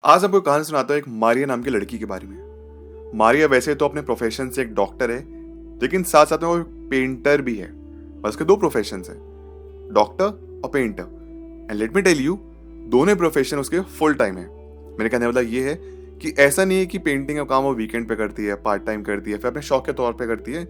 आज आपको कहानी सुनाता हूँ एक मारिया नाम की लड़की के बारे में। मारिया वैसे तो अपने प्रोफेशन से एक डॉक्टर है, लेकिन साथ साथ में वो पेंटर भी है। बस उसके दो प्रोफेशन है, डॉक्टर और painter. And let me tell you, दोनों प्रोफेशन उसके फुल टाइम है। मेरे कहने वाला ये है कि ऐसा नहीं है कि पेंटिंग का काम वो वीकेंड पे करती है, पार्ट टाइम करती है, फिर अपने शौक के तौर पे करती है।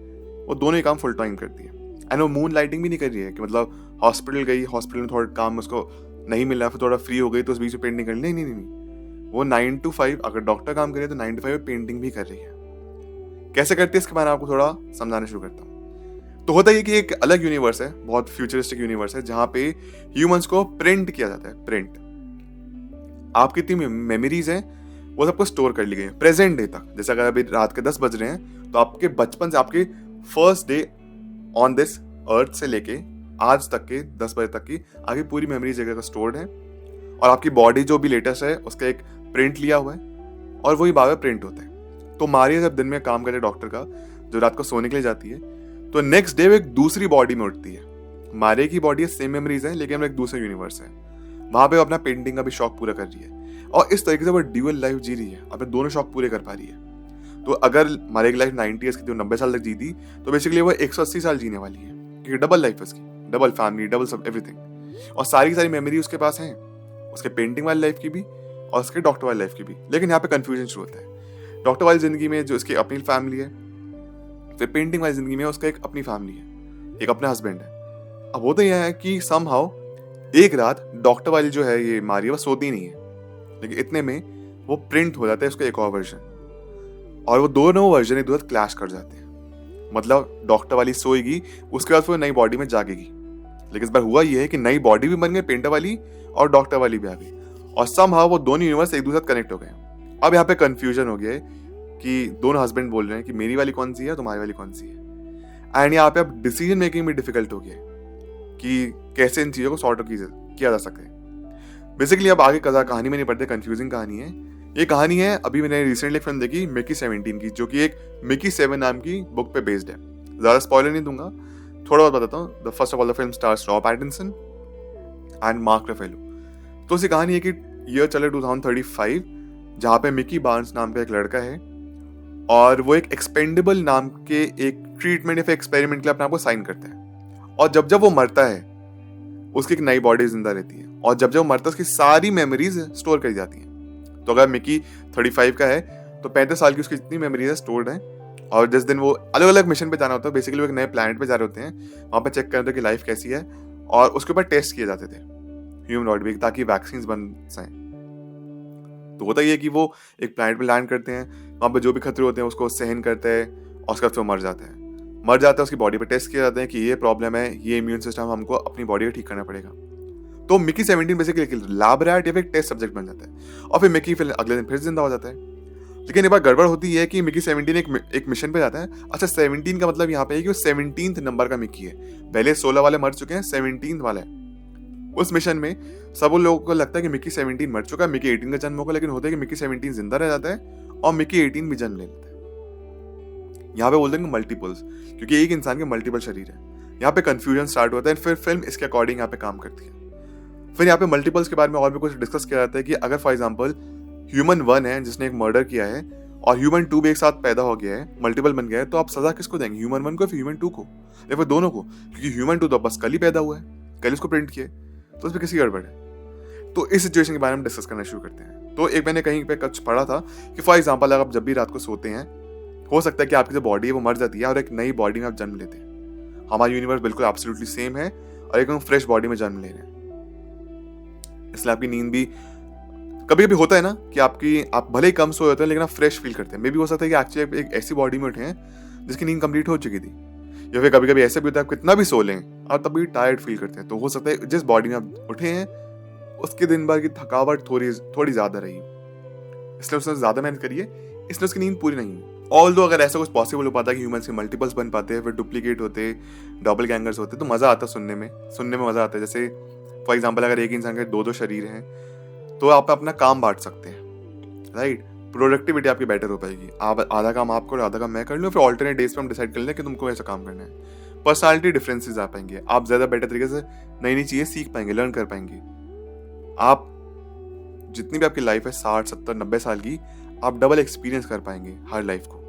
वो दोनों ही काम फुल टाइम करती है। एंड वो मून लाइटिंग भी नहीं कर रही है कि मतलब हॉस्पिटल गई, हॉस्पिटल में थोड़ा काम उसको नहीं मिला, फिर थोड़ा फ्री हो गई तो उस बीच में पेंटिंग कर ली। नहीं नहीं नहीं नहीं, वो 9 to 5, अगर डॉक्टर काम करे तो 9 to 5 पेंटिंग भी कर रही है। कैसे करती है इसके बारे में आपको थोड़ा समझाना शुरू करता हूँ। तो होता है कि एक अलग यूनिवर्स है, बहुत फ्यूचरिस्टिक यूनिवर्स है, जहां पे ह्यूमंस को प्रिंट किया जाता है। प्रिंट, आपकी इतनी मेमोरीज हैं वो सबको स्टोर कर ली गई है प्रेजेंट डे तक। जैसे अगर अभी रात के 10 बज रहे हैं तो आपके बचपन से, आपके first day on this earth से लेके आज तक के 10 बजे तक की आगे पूरी मेमोरीज जगह स्टोर्ड है। और आपकी बॉडी जो भी लेटेस्ट है उसका एक प्रिंट लिया हुआ है और वही बार प्रिंट होता है। तो मारिया जब दिन में काम करे डॉक्टर का, जो रात को सोने के लिए जाती है, तो नेक्स्ट डे वो एक दूसरी बॉडी में उठती है। मारिया की बॉडी सेम मेमोरीज है, लेकिन वो एक दूसरा यूनिवर्स है। वहां पे वो अपना पेंटिंग का भी शौक पूरा कर रही है और इस तरीके से वो ड्यूअल लाइफ जी रही है, अपने दोनों शौक पूरे कर पा रही है। तो अगर मारिया की लाइफ 90 ईयर्स की थी, 90 साल तक जीती, तो बेसिकली वो 180 साल जीने वाली है, क्योंकि डबल लाइफ है उसकी, डबल फैमिली, डबल सब एवरीथिंग। और सारी की सारी मेमोरी उसके पास है, उसके पेंटिंग वाली लाइफ की भी और उसके डॉक्टर वाली लाइफ की भी। लेकिन यहाँ पे कंफ्यूजन शुरू होता है। डॉक्टर वाली जिंदगी में जो उसकी अपनी फैमिली है, फिर पेंटिंग वाली जिंदगी में उसका एक अपनी फैमिली है, एक अपना हस्बैंड है। अब होता यह है कि समहाउ एक रात डॉक्टर वाली जो है ये मारिया, वो सोती नहीं है, लेकिन इतने में वो प्रिंट हो जाता है उसका एक और वर्जन, और वो दोनों वर्जन एक दूसरे क्लैश कर जाते हैं। मतलब डॉक्टर वाली सोएगी, उसके बाद फिर नई बॉडी में जागेगी। लेकिन इस बार हुआ ये है कि नई बॉडी भी बन गई, पेंटर वाली और डॉक्टर वाली भी आ गई, और समहाउ वो दोनों यूनिवर्स एक दूसरे से कनेक्ट हो गए। अब यहाँ पे कंफ्यूजन हो गया है कि दोनों हस्बैंड बोल रहे हैं कि मेरी वाली कौन सी है, तुम्हारी वाली कौन सी है। एंड यहाँ पे अब डिसीजन मेकिंग भी डिफिकल्ट हो गया है कि कैसे इन चीजों को सॉर्ट आउट किया जा सके। बेसिकली अब आगे कहानी में नहीं पढ़ते, कंफ्यूजिंग कहानी है। ये कहानी है, अभी मैंने रिसेंटली एक फिल्म देखी मिकी 17 की, जो कि एक मिकी 7 नाम की बुक पे बेस्ड है। ज्यादा स्पॉइलर नहीं दूंगा, थोड़ा बहुत बताता हूँ। The first of all the film stars Rob Pattinson and Mark Ruffalo. तो उसी कहानी है कि ईयर चले 2035, जहाँ पे मिकी बार्न्स नाम का एक लड़का है, और वो एक एक्सपेंडेबल नाम के एक ट्रीटमेंट या फिर एक्सपेरिमेंट के लिए अपने आप को साइन करता है। और जब जब वो मरता है, उसकी एक नई बॉडी जिंदा रहती है, और जब जब वो मरता है उसकी सारी मेमोरीज स्टोर करी जाती हैं। तो अगर मिकी 35 का है तो 35 साल की उसकी जितनी मेमोरीज है स्टोर्ड है। और जिस दिन वो अलग अलग मिशन पे जाना होता है, बेसिकली वो एक नए प्लैनेट पे जा रहे होते हैं, वहां पे चेक करते हैं कि लाइफ कैसी है, और उसके ऊपर टेस्ट किए जाते थे ह्यूमनॉइड भी, ताकि वैक्सीन बन जाए। तो होता ये कि वो एक प्लैनेट पे लैंड करते हैं, वहां पे जो भी खतरे होते हैं उसको सहन करते हैं, और उसके बाद वो मर जाता है। उसकी बॉडी पे टेस्ट किए जाते हैं कि ये प्रॉब्लम है, ये इम्यून सिस्टम, हमको अपनी बॉडी को ठीक करना पड़ेगा। तो मिकी 17 बेसिकली लैब रैट या फिर टेस्ट सब्जेक्ट बन जाता है, और फिर मिकी फिर अगले दिन फिर जिंदा हो जाता है। लेकिन एक बार गड़बड़ होती है कि मिकी 17 एक मिशन पे जाता है। अच्छा, 17 का मतलब यहाँ पे है कि वो 17th नंबर का मिकी है। पहले 16 वाले मर चुके हैं, 17th वाला है। उस मिशन में सब लोगों को लगता है कि मिकी 17 मर चुका है, मिकी 18 का जन्म होगा, लेकिन होता है कि मिकी 17 जिंदा रह जाता है और मिकी 18 भी जन्म ले लेता है। यहाँ पे बोलते हैं मल्टीपल्स, क्योंकि एक इंसान के मल्टीपल शरीर है। यहाँ पे कंफ्यूजन स्टार्ट होता है, फिर फिल्म इसके अकॉर्डिंग यहाँ पे काम करती है। फिर यहाँ पे मल्टीपल्स के बारे में और भी कुछ डिस्कस किया जाता है कि अगर फॉर एग्जांपल ह्यूमन 1 है जिसने एक मर्डर किया है, और ह्यूमन 2 भी एक साथ पैदा हो गया है, मल्टीपल बन गया है, तो आप सजा किसको देंगे, ह्यूमन 1 को या फिर ह्यूमन 2 को, या फिर दोनों को? क्योंकि ह्यूमन 2 तो बस कल ही पैदा हुआ है, कल उसको प्रिंट किया, तो उसमें किसी गड़बड़ है। तो इस सिचुएशन के बारे में डिस्कस करना शुरू करते हैं। तो एक मैंने कहीं पे कुछ पढ़ा था कि फॉर एग्जाम्पल अगर आप जब भी रात को सोते हैं, हो सकता है कि आपकी जो बॉडी है वो मर जाती है और एक नई बॉडी में आप जन्म लेते हैं। हमारा यूनिवर्स बिल्कुल एब्सोल्युटली सेम है, और एक फ्रेश बॉडी में जन्म ले रहे हैं। इसलिए आपकी नींद भी कभी कभी होता है ना कि आप भले ही कम सोए होते हैं, लेकिन आप फ्रेश फील करते हैं। मे भी हो सकता है कि एक्चुअली एक ऐसी बॉडी में उठे हैं जिसकी नींद कंप्लीट हो चुकी थी, या फिर कभी कभी ऐसा भी होता है आप कितना भी सो लें और तब भी टायर्ड फील करते हैं। तो हो सकता है जिस बॉडी में आप उठे हैं उसके दिन भर की थकावट थोड़ी ज्यादा रही, इसलिए उसने ज्यादा मेहनत करिए, इसलिए उसकी नींद पूरी नहीं हुई। ऑल्दो अगर ऐसा कुछ पॉसिबल हो पाता है कि ह्यूमंस के मल्टीपल्स बन पाते हैं, फिर डुप्लीकेट होते, डबल गैंगर्स होते, तो मजा आता है सुनने में मजा आता है। जैसे फॉर एग्जाम्पल अगर एक इंसान के 2 शरीर हैं, तो आप अपना काम बांट सकते हैं, राइट? प्रोडक्टिविटी आपकी बेटर हो पाएगी। आप आधा काम आप करो, आधा काम मैं कर लूँ, फिर ऑल्टरनेट डेज पे हम डिसाइड कर लें कि तुमको ऐसा काम करना है। पर्सनालिटी डिफरेंसेस आ पाएंगे, आप ज्यादा बेटर तरीके से नई नई चीजें सीख पाएंगे, लर्न कर पाएंगे। आप जितनी भी आपकी लाइफ है 60 70 90 साल की, आप डबल एक्सपीरियंस कर पाएंगे हर लाइफ को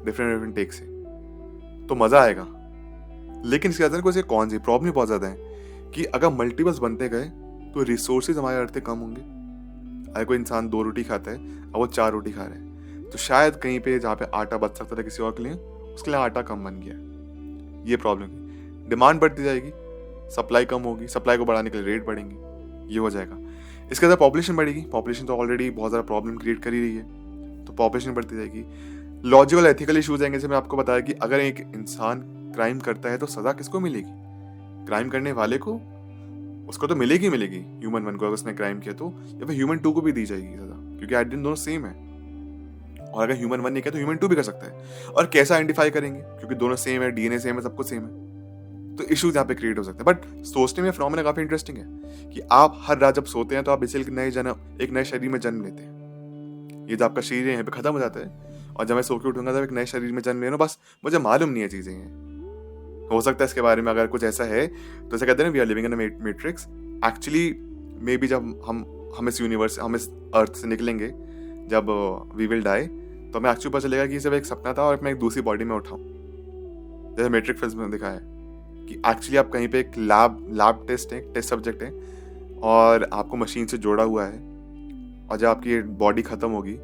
डिफरेंट डिफरेंट टेक से, तो मज़ा आएगा। लेकिन इसके अंदर कुछ कौन सी प्रॉब्लम बहुत ज़्यादा है कि अगर मल्टीपल्स बनते गए तो रिसोर्सेज हमारे अर्थ पे कम होंगे। अगर कोई इंसान 2 रोटी खाता है और वो 4 रोटी खा रहा है, तो शायद कहीं पे जहाँ पे आटा बच सकता था किसी और के लिए, उसके लिए आटा कम बन गया। ये प्रॉब्लम है। डिमांड बढ़ती जाएगी, सप्लाई कम होगी, सप्लाई को बढ़ाने के लिए रेट बढ़ेंगे, ये हो जाएगा। इसके अंदर पॉपुलेशन बढ़ेगी, पॉपुलेशन तो ऑलरेडी बहुत ज़्यादा प्रॉब्लम क्रिएट कर ही रही है, तो पॉपुलेशन बढ़ती जाएगी। लॉजिकल एथिकल इशूज आएंगे, जैसे मैं आपको बताया कि अगर एक इंसान क्राइम करता है तो सज़ा किसको मिलेगी? क्राइम करने वाले को, उसको तो मिलेगी ह्यूमन 1 को अगर उसने क्राइम किया तो, या फिर ह्यूमन 2 को भी दी जाएगी सज़ा, क्योंकि आइडेंटिटी दोनों सेम है। और अगर ह्यूमन 1 नहीं किया तो ह्यूमन 2 भी कर सकता है। और कैसे आइडेंटिफाई करेंगे? क्योंकि दोनों सेम है, डीएनए सेम है, सब कुछ सेम है, तो इश्यूज यहाँ पे क्रिएट हो सकते हैं। बट सोचने में फिनोमेना काफी इंटरेस्टिंग है कि आप हर रात जब सोते हैं तो आप बेसिकली एक नए शरीर में जन्म लेते हैं। ये जो आपका शरीर है यहाँ पे खत्म हो जाता है, और जब मैं सो के उठूंगा तब एक नए शरीर में जन्म ले रहा हूँ। बस मुझे मालूम नहीं है चीजें हैं। हो सकता है इसके बारे में अगर कुछ ऐसा है तो ऐसा कहते हैं we are living in a matrix. Actually maybe जब हम इस यूनिवर्स, हम इस अर्थ से निकलेंगे, जब वी विल डाई, तो हमें एक्चुअली पता चलेगा कि ये सब एक सपना था और मैं एक दूसरी बॉडी में उठाऊं, जैसे मैट्रिक्स फिल्म में दिखाया है कि एक्चुअली आप कहीं पे एक लैब टेस्ट सब्जेक्ट है, और आपको मशीन से जोड़ा हुआ है, और जब आपकी बॉडी खत्म होगी,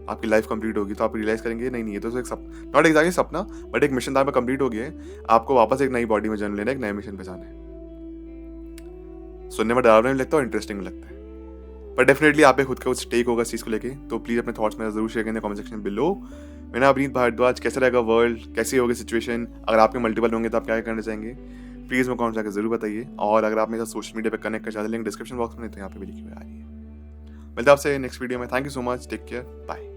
आपकी लाइफ कंप्लीट होगी, तो आप रियलाइज करेंगे नहीं ये तो एक नॉट एग्जैक्टली सपना, बट एक मिशन था कंप्लीट हो गया है, आपको वापस एक नई बॉडी में जन्म लेना है, एक नए मिशन पे जाना है। सुनने में डरावना लगता है और इंटरेस्टिंग लगता है, पर डेफिनेटली आप खुद का कुछ टेक होगा इस चीज़ को लेके, तो प्लीज़ अपने थॉट्स मेरा जरूर शेयर करें कमेंट सेक्शन बिलो। मैं अवनीत भारद्वाज, कैसा रहेगा वर्ल्ड, कैसी होगी सिचुएशन, अगर आपके मल्टीपल होंगे तो आप क्या करना चाहेंगे, प्लीज़ मैं कमेंट करके जरूर बताइए। और अगर आप मेरे साथ सोशल मीडिया पे कनेक्ट कर चाहते हैं, लिंक डिस्क्रिप्शन बॉक्स में, तो यहाँ पे भी लिखी हुई आ रही है। मिलता है आपसे नेक्स्ट वीडियो में। Thank you so much, take care, bye.